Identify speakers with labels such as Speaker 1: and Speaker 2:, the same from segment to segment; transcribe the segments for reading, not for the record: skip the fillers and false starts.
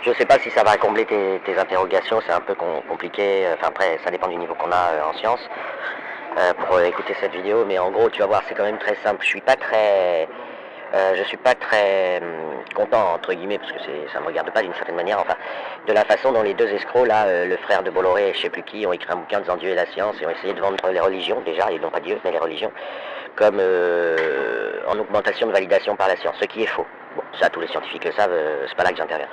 Speaker 1: Je sais pas si ça va combler tes interrogations, c'est un peu compliqué, enfin après ça dépend du niveau qu'on a en sciences pour écouter cette vidéo, mais en gros tu vas voir c'est quand même très simple. Je suis pas très content entre guillemets parce que ça me regarde pas d'une certaine manière, enfin de la façon dont les deux escrocs là, le frère de Bolloré et je sais plus qui ont écrit un bouquin disant Dieu et la science et ont essayé de vendre les religions déjà, ils n'ont pas Dieu mais les religions comme en augmentation de validation par la science, ce qui est faux. Bon, ça tous les scientifiques le savent, c'est pas là que j'interviens.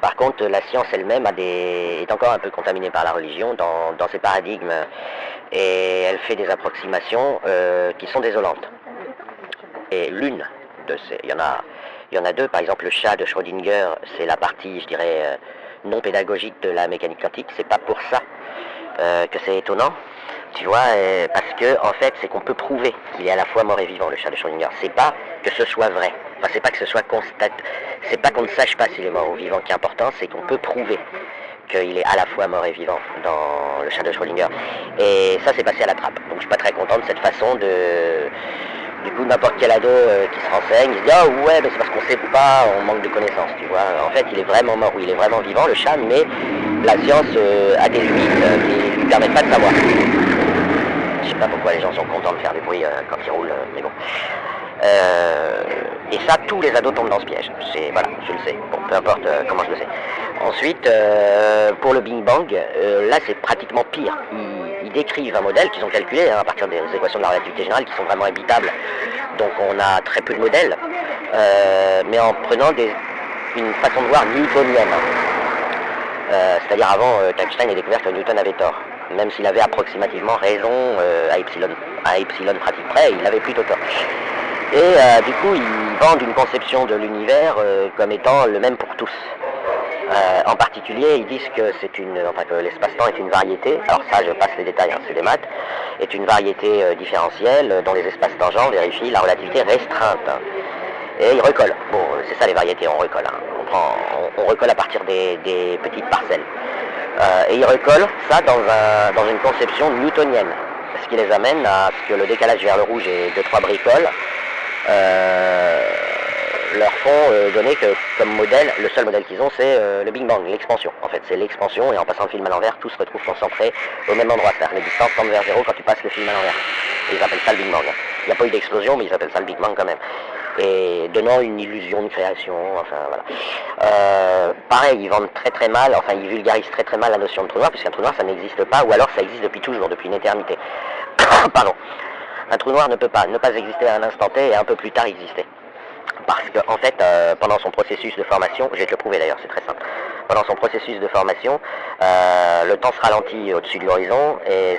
Speaker 1: Par contre, la science elle-même est encore un peu contaminée par la religion dans ses paradigmes et elle fait des approximations qui sont désolantes. Et l'une de ces, il y en a deux, par exemple le chat de Schrödinger, c'est la partie, je dirais, non pédagogique de la mécanique quantique. C'est pas pour ça que c'est étonnant, tu vois, parce que en fait, c'est qu'on peut prouver qu'il est à la fois mort et vivant, le chat de Schrödinger. C'est pas que ce soit vrai. Enfin, c'est pas que ce soit constaté, c'est pas qu'on ne sache pas s'il est mort ou vivant qui est important, c'est qu'on peut prouver qu'il est à la fois mort et vivant dans le chat de Schrödinger. Et ça, c'est passé à la trappe. Donc, je suis pas très content de cette façon de... Du coup, n'importe quel ado qui se renseigne, il se dit « Ah ouais, mais c'est parce qu'on sait pas, on manque de connaissances, tu vois. » En fait, il est vraiment mort ou il est vraiment vivant, le chat, mais la science a des limites qui lui permettent pas de savoir. Je sais pas pourquoi les gens sont contents de faire des bruits quand ils roulent, mais bon. Et ça, tous les ados tombent dans ce piège. Voilà, je le sais. Bon, peu importe comment je le sais. Ensuite, pour le Big Bang, là c'est pratiquement pire. Ils décrivent un modèle qu'ils ont calculé à partir des équations de la relativité générale qui sont vraiment habitables. Donc on a très peu de modèles, mais en prenant une façon de voir newtonienne. C'est-à-dire avant qu'Einstein ait découvert que Newton avait tort. Même s'il avait approximativement raison à epsilon pratique près, il avait plutôt tort. Et du coup, ils vendent une conception de l'univers comme étant le même pour tous. En particulier, ils disent que que l'espace-temps est une variété. Alors ça, je passe les détails, hein, c'est des maths. Est une variété différentielle dont les espaces tangents vérifient la relativité restreinte. Et ils recollent. Bon, c'est ça les variétés, on recolle. Hein. On recolle à partir des petites parcelles. Et ils recollent ça dans une conception newtonienne. Ce qui les amène à ce que le décalage vers le rouge et 2-3 bricoles leur font donner que comme modèle, le seul modèle qu'ils ont c'est le Big Bang, l'expansion. En fait c'est l'expansion et en passant le film à l'envers, tout se retrouve concentré au même endroit, c'est-à-dire les distances tendent vers zéro quand tu passes le film à l'envers. Et ils appellent ça le Big Bang. Il n'y a pas eu d'explosion mais ils appellent ça le Big Bang quand même. Et donnant une illusion de création, enfin voilà. Pareil, ils vendent très très mal, enfin ils vulgarisent très très mal la notion de trou noir, puisqu'un trou noir ça n'existe pas, ou alors ça existe depuis toujours, depuis une éternité. Pardon. Un trou noir ne peut pas ne pas exister à un instant T et un peu plus tard exister. Parce qu'en fait, pendant son processus de formation, je vais te le prouver d'ailleurs, c'est très simple. Pendant son processus de formation, le temps se ralentit au-dessus de l'horizon et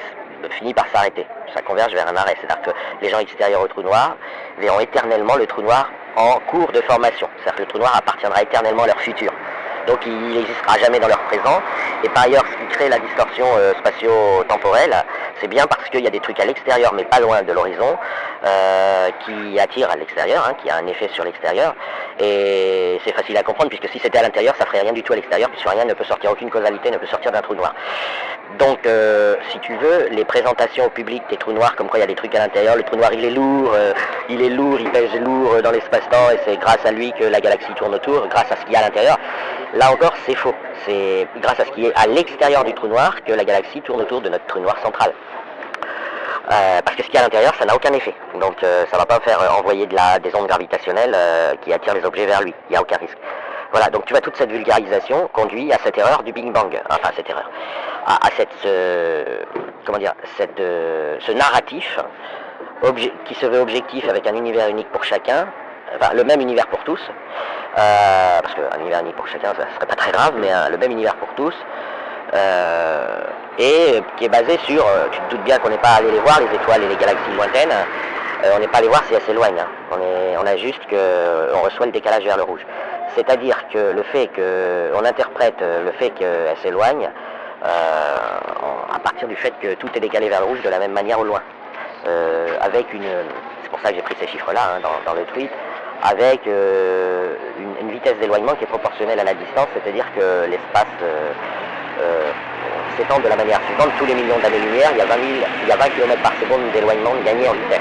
Speaker 1: finit par s'arrêter. Ça converge vers un arrêt. C'est-à-dire que les gens extérieurs au trou noir verront éternellement le trou noir en cours de formation. C'est-à-dire que le trou noir appartiendra éternellement à leur futur. Donc il n'existera jamais dans leur présent. Et par ailleurs, ce qui crée la distorsion spatio-temporelle, c'est bien parce qu'il y a des trucs à l'extérieur, mais pas loin de l'horizon, qui attirent à l'extérieur, hein, qui a un effet sur l'extérieur. Et c'est facile à comprendre, puisque si c'était à l'intérieur, ça ferait rien du tout à l'extérieur, puisque rien ne peut sortir, aucune causalité ne peut sortir d'un trou noir. Donc, si tu veux, les présentations au public des trous noirs, comme quoi il y a des trucs à l'intérieur, le trou noir il est lourd, il pèse lourd dans l'espace-temps, et c'est grâce à lui que la galaxie tourne autour, grâce à ce qu'il y a à l'intérieur. Là encore, c'est faux. C'est grâce à ce qui est à l'extérieur du trou noir que la galaxie tourne autour de notre trou noir central. Parce que ce qui est à l'intérieur, ça n'a aucun effet. Donc ça ne va pas faire envoyer des ondes gravitationnelles qui attirent les objets vers lui. Il n'y a aucun risque. Voilà, donc tu vois, toute cette vulgarisation conduit à cette erreur du Big Bang. Enfin, cette erreur. À ce narratif qui se veut objectif avec un univers unique pour chacun. Enfin, le même univers pour tous, parce qu'un univers unique pour chacun, ça serait pas très grave, mais le même univers pour tous, et qui est basé sur, tu te doutes bien qu'on n'est pas allé les voir, les étoiles et les galaxies lointaines, on n'est pas allé voir si elles s'éloignent, hein. On a juste qu'on reçoit le décalage vers le rouge. C'est-à-dire que le fait qu'on interprète le fait qu'elles s'éloignent à partir du fait que tout est décalé vers le rouge de la même manière au loin. C'est pour ça que j'ai pris ces chiffres-là hein, dans le tweet, avec une vitesse d'éloignement qui est proportionnelle à la distance, c'est-à-dire que l'espace s'étend de la manière suivante. Tous les millions d'années-lumière, il y a 20 km par seconde d'éloignement gagné en vitesse.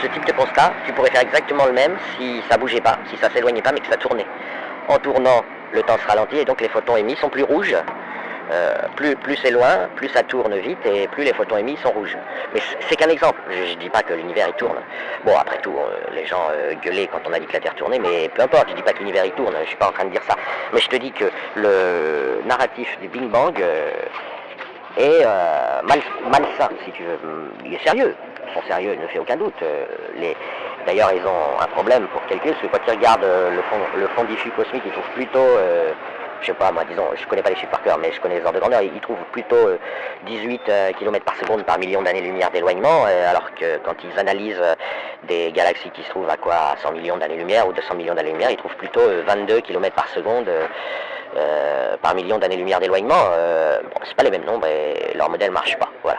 Speaker 1: ce type de constat, tu pourrais faire exactement le même si ça bougeait pas, si ça s'éloignait pas mais que ça tournait. En tournant, le temps se ralentit et donc les photons émis sont plus rouges. Plus c'est loin, plus ça tourne vite et plus les photons émis sont rouges. Mais c'est qu'un exemple, je dis pas que l'univers il tourne. Bon, après tout, les gens gueulaient quand on a dit que la Terre tournait, mais peu importe, je dis pas que l'univers il tourne, je suis pas en train de dire ça. Mais je te dis que le narratif du Big Bang est malsain, si tu veux. Il est sérieux, son sérieux ne fait aucun doute. D'ailleurs, ils ont un problème pour calculer, parce que quand ils regardent le fond diffus cosmique, ils trouvent plutôt... je sais pas, moi, disons, je connais pas les chiffres par cœur, mais je connais les ordres de grandeur, ils trouvent plutôt 18 km par seconde par million d'années-lumière d'éloignement, alors que quand ils analysent des galaxies qui se trouvent à quoi, à 100 millions d'années-lumière ou 200 millions d'années-lumière, ils trouvent plutôt 22 km par seconde par million d'années-lumière d'éloignement. Bon, c'est pas les mêmes nombres et leur modèle marche pas, voilà.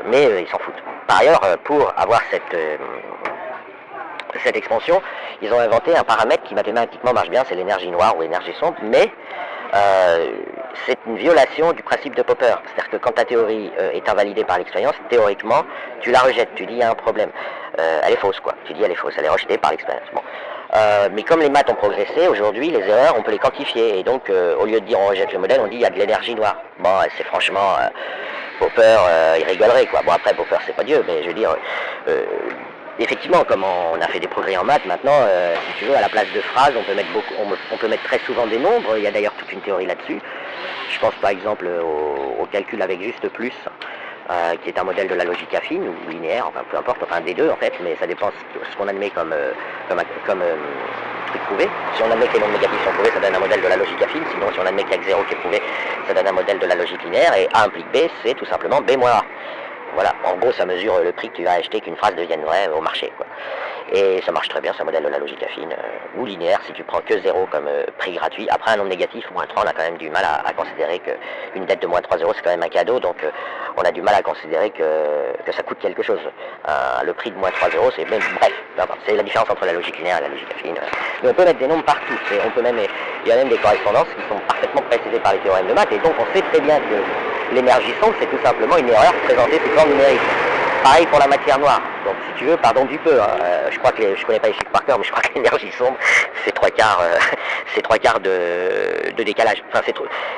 Speaker 1: Mais ils s'en foutent. Par ailleurs, pour avoir cette expansion, ils ont inventé un paramètre qui mathématiquement marche bien, c'est l'énergie noire ou l'énergie sombre, mais c'est une violation du principe de Popper. C'est-à-dire que quand ta théorie est invalidée par l'expérience, théoriquement, tu la rejettes, tu dis il y a un problème. Elle est fausse, quoi. Tu dis elle est fausse, elle est rejetée par l'expérience. Bon. Mais comme les maths ont progressé, aujourd'hui, les erreurs, on peut les quantifier. Et donc, au lieu de dire on rejette le modèle, on dit il y a de l'énergie noire. Bon, c'est franchement... Popper, il rigolerait, quoi. Bon, après, Popper, c'est pas Dieu, mais je veux dire... effectivement, comme on a fait des progrès en maths, maintenant, si tu veux, à la place de phrases, on peut mettre très souvent des nombres. Il y a d'ailleurs toute une théorie là-dessus. Je pense par exemple au calcul avec juste plus, qui est un modèle de la logique affine ou linéaire, enfin peu importe, enfin des deux en fait, mais ça dépend de ce qu'on admet comme truc prouvé. Si on admet que les nombres négatifs sont prouvés, ça donne un modèle de la logique affine, sinon si on admet qu'il y a que 0 qui est prouvé, ça donne un modèle de la logique linéaire, et A implique B, c'est tout simplement B moins A. Voilà, en gros ça mesure le prix que tu vas acheter qu'une phrase devienne vraie au marché, quoi. Et ça marche très bien, c'est un modèle de la logique affine, ou linéaire si tu prends que 0 comme prix gratuit. Après un nombre négatif, moins 3, on a quand même du mal à considérer qu'une dette de moins 3 euros c'est quand même un cadeau, donc on a du mal à considérer que ça coûte quelque chose. Le prix de moins 3 euros, c'est même, bref, c'est la différence entre la logique linéaire et la logique affine. Mais on peut mettre des nombres partout, on peut même, il y a même des correspondances qui sont parfaitement précisées par les théorèmes de maths, et donc on sait très bien que l'énergie sombre c'est tout simplement une erreur présentée sous forme numérique. Pareil pour la matière noire. Donc si tu veux, pardon du peu, hein. Je crois que je connais pas les chiffres par cœur, mais je crois que l'énergie sombre, c'est trois quarts de décalage. Enfin,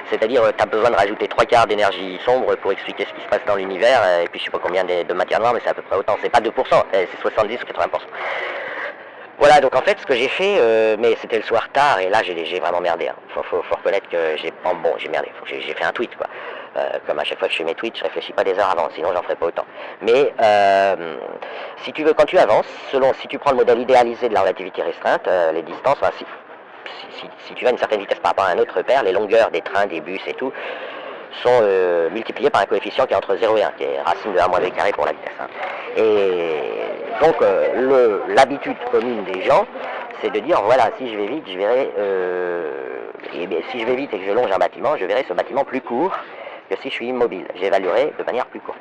Speaker 1: c'est-à-dire, tu as besoin de rajouter 3 quarts d'énergie sombre pour expliquer ce qui se passe dans l'univers, et puis je sais pas combien de matière noire, mais c'est à peu près autant. C'est pas 2%, c'est 70 ou 80%. Voilà, donc en fait, ce que j'ai fait, mais c'était le soir tard, et là j'ai vraiment merdé. Hein. Faut reconnaître que j'ai merdé. J'ai fait un tweet, quoi. Comme à chaque fois que je fais mes tweets, je réfléchis pas des heures avant, sinon j'en ferai pas autant. Mais si tu veux, quand tu avances, si tu prends le modèle idéalisé de la relativité restreinte, les distances, enfin, si tu vas à une certaine vitesse par rapport à un autre repère, les longueurs des trains, des bus et tout, sont multipliées par un coefficient qui est entre 0 et 1, qui est racine de 1 moins v carré pour la vitesse. Hein. Et donc l'habitude commune des gens, c'est de dire, voilà, si je vais vite, je verrai, si je vais vite et que je longe un bâtiment, je verrai ce bâtiment plus court que si je suis immobile. J'évaluerai de manière plus courte.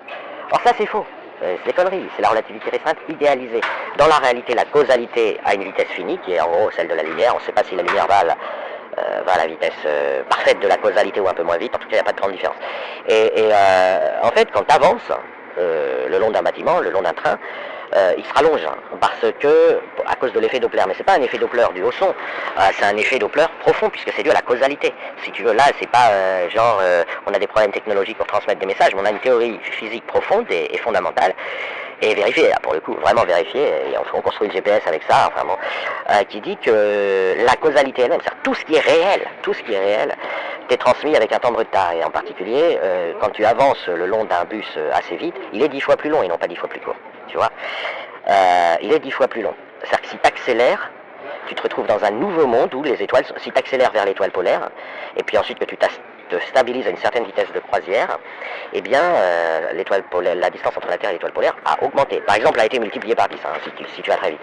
Speaker 1: Or ça c'est faux, c'est des conneries, c'est la relativité restreinte idéalisée. Dans la réalité, la causalité a une vitesse finie, qui est en gros celle de la lumière. On ne sait pas si la lumière va à la vitesse parfaite de la causalité ou un peu moins vite, en tout cas il n'y a pas de grande différence. Et en fait, quand tu avances le long d'un bâtiment, le long d'un train, il se rallonge, hein, parce que, à cause de l'effet Doppler, mais c'est pas un effet Doppler dû au son, c'est un effet Doppler profond, puisque c'est dû à la causalité. Si tu veux, là, c'est pas on a des problèmes technologiques pour transmettre des messages, mais on a une théorie physique profonde et fondamentale, et vérifiée, là, pour le coup, vraiment vérifiée, et on construit le GPS avec ça, enfin bon, qui dit que la causalité elle-même, c'est-à-dire tout ce qui est réel, t'est transmis avec un temps de retard, et en particulier, quand tu avances le long d'un bus assez vite, il est 10 fois plus long et non pas 10 fois plus court. Tu vois, il est 10 fois plus long. C'est-à-dire que si tu accélères, tu te retrouves dans un nouveau monde où les étoiles, si tu accélères vers l'étoile polaire, et puis ensuite que tu te stabilises à une certaine vitesse de croisière, eh bien, la distance entre la Terre et l'étoile polaire a augmenté. Par exemple, a été multipliée par 10, hein, si tu vas très vite.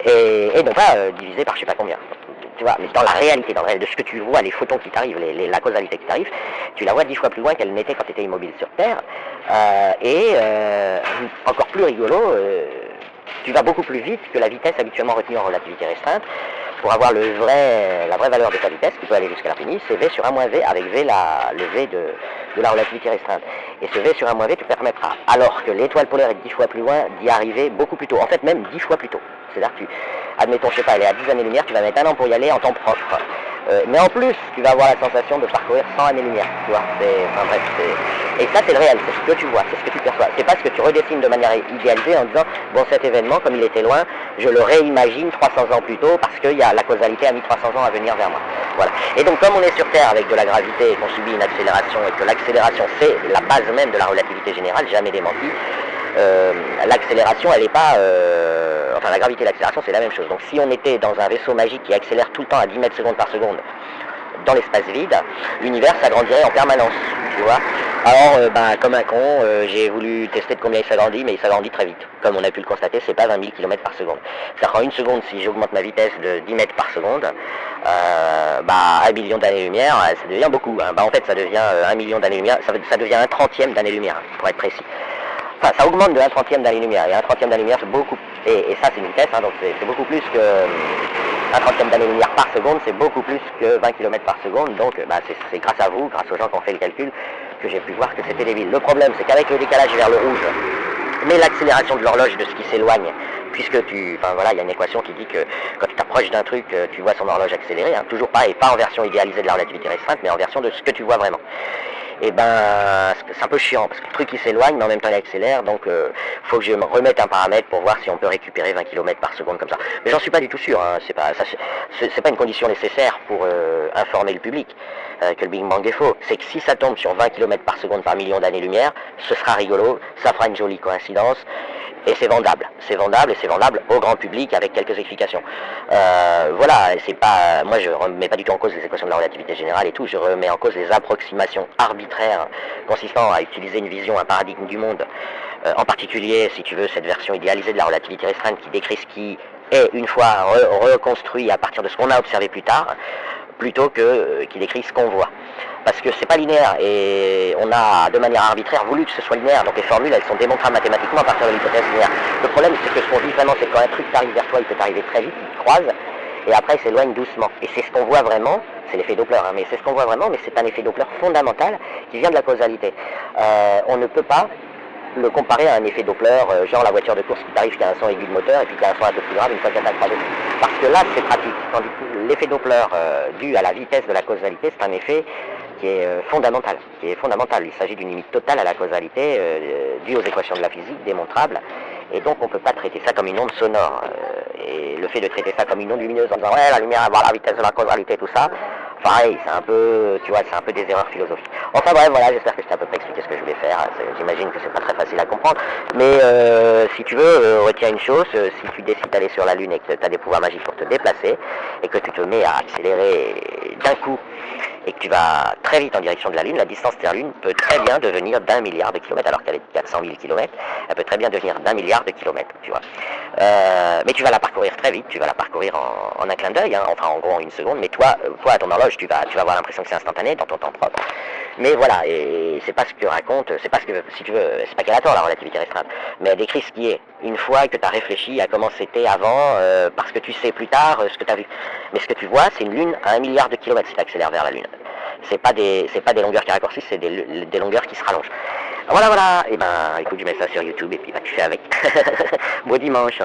Speaker 1: Et non pas divisé par je sais pas combien. Tu vois, mais dans la réalité, de ce que tu vois, les photons qui t'arrivent, la causalité qui t'arrive, tu la vois 10 fois plus loin qu'elle n'était quand tu étais immobile sur Terre. Encore plus rigolo, tu vas beaucoup plus vite que la vitesse habituellement retenue en relativité restreinte, pour avoir la vraie valeur de ta vitesse, qui peut aller jusqu'à l'infini, c'est V sur 1 moins V, avec V le V de la relativité restreinte. Et ce V sur 1 moins V te permettra, alors que l'étoile polaire est 10 fois plus loin, d'y arriver beaucoup plus tôt. En fait, même 10 fois plus tôt. C'est-à-dire que admettons, je sais pas, elle est à 10 années-lumière, tu vas mettre 1 an pour y aller en temps propre. Mais en plus, tu vas avoir la sensation de parcourir 100 années-lumière, tu vois. Enfin bref, et ça, c'est le réel, c'est ce que tu vois, c'est ce que tu perçois. C'est pas ce que tu redessines de manière idéalisée en disant, bon, cet événement, comme il était loin, je le réimagine 300 ans plus tôt parce que la causalité a mis 300 ans à venir vers moi. Voilà. Et donc, comme on est sur Terre avec de la gravité et qu'on subit une accélération et que l'accélération, c'est la base même de la relativité générale, jamais démenti, l'accélération, elle n'est pas... enfin, la gravité et l'accélération, c'est la même chose. Donc, si on était dans un vaisseau magique qui accélère tout le temps à 10 mètres secondes par seconde dans l'espace vide, l'univers s'agrandirait en permanence, tu vois. Alors, comme un con, j'ai voulu tester de combien il s'agrandit, mais il s'agrandit très vite. Comme on a pu le constater, c'est pas 20 000 km par seconde. C'est-à-dire qu'en une seconde, si j'augmente ma vitesse de 10 mètres par seconde, 1 million d'années-lumière, ça devient beaucoup. Hein. En fait, ça devient 1 million d'années-lumière, ça devient 1/30e d'année-lumière, pour être précis. Enfin, ça augmente de 1/30e d'année-lumière, et 1/30e d'année-lumière, c'est beaucoup, et ça c'est une vitesse, hein, donc c'est beaucoup plus que 1/30e d'année-lumière par seconde, c'est beaucoup plus que 20 km par seconde, donc c'est grâce à vous, grâce aux gens qui ont fait le calcul, que j'ai pu voir que c'était débile. Le problème, c'est qu'avec le décalage vers le rouge, mais l'accélération de l'horloge de ce qui s'éloigne, puisque il y a une équation qui dit que quand tu t'approches d'un truc, tu vois son horloge accélérer, hein, toujours pareil, pas en version idéalisée de la relativité restreinte, mais en version de ce que tu vois vraiment. Et c'est un peu chiant, parce que le truc il s'éloigne, mais en même temps il accélère, donc faut que je me remette un paramètre pour voir si on peut récupérer 20 km par seconde comme ça. Mais j'en suis pas du tout sûr, hein. C'est pas une condition nécessaire pour informer le public que le Big Bang est faux. C'est que si ça tombe sur 20 km par seconde par million d'années-lumière, ce sera rigolo, ça fera une jolie coïncidence, et c'est vendable. C'est vendable, et c'est vendable au grand public avec quelques explications. Voilà, c'est pas, moi je remets pas du tout en cause les équations de la relativité générale et tout, je remets en cause les approximations arbitraires consistant à utiliser une vision, un paradigme du monde, en particulier, si tu veux, cette version idéalisée de la relativité restreinte qui décrit ce qui est une fois reconstruit à partir de ce qu'on a observé plus tard, plutôt que qui décrit ce qu'on voit. Parce que c'est pas linéaire, et on a de manière arbitraire voulu que ce soit linéaire, donc les formules elles sont démontrables mathématiquement à partir de l'hypothèse linéaire. Le problème c'est que ce qu'on vit vraiment, c'est que quand un truc t'arrive vers toi, il peut t'arriver très vite, il te croise, et après il s'éloigne doucement. Et c'est ce qu'on voit vraiment, c'est l'effet Doppler, hein, mais c'est ce qu'on voit vraiment, mais c'est un effet Doppler fondamental qui vient de la causalité. On ne peut pas le comparer à un effet Doppler, genre la voiture de course qui t'arrive qui a un son aigu de moteur et puis qui a un son un peu plus grave une fois qu'elle t'a. Parce que là c'est pratique, tandis que l'effet Doppler dû à la vitesse de la causalité, c'est un effet qui est fondamental. Il s'agit d'une limite totale à la causalité due aux équations de la physique démontrables, et donc on ne peut pas traiter ça comme une onde sonore. Et le fait de traiter ça comme une onde lumineuse en disant ouais la lumière va avoir la vitesse de la causalité, tout ça, pareil, c'est un peu, tu vois, c'est un peu des erreurs philosophiques. Enfin bref, voilà, j'espère que je t'ai à peu près expliqué ce que je voulais faire. J'imagine que c'est pas très facile à comprendre, mais si tu veux, retiens une chose, si tu décides d'aller sur la Lune et que tu as des pouvoirs magiques pour te déplacer, et que tu te mets à accélérer d'un coup, et que tu vas très vite en direction de la Lune, la distance Terre-Lune peut très bien devenir d'1 milliard de kilomètres, alors qu'elle est de 400 000 kilomètres, elle peut très bien devenir d'1 milliard de kilomètres, tu vois. Mais tu vas la parcourir très vite, tu vas la parcourir en un clin d'œil, hein, enfin en gros en une seconde, mais toi à ton horloge, tu vas avoir l'impression que c'est instantané dans ton temps propre. Mais voilà, et c'est pas ce que raconte, c'est pas ce que, si tu veux, c'est pas qu'elle a tort la relativité restreinte, mais elle décrit ce qui est, une fois que tu as réfléchi à comment c'était avant, parce que tu sais plus tard ce que tu as vu. Mais ce que tu vois, c'est une Lune à 1 milliard de kilomètres si tu accélères vers la Lune. C'est pas des longueurs qui raccourcissent, c'est des longueurs qui se rallongent. Voilà, et écoute, je mets ça sur YouTube et puis tu fais avec. Bon dimanche.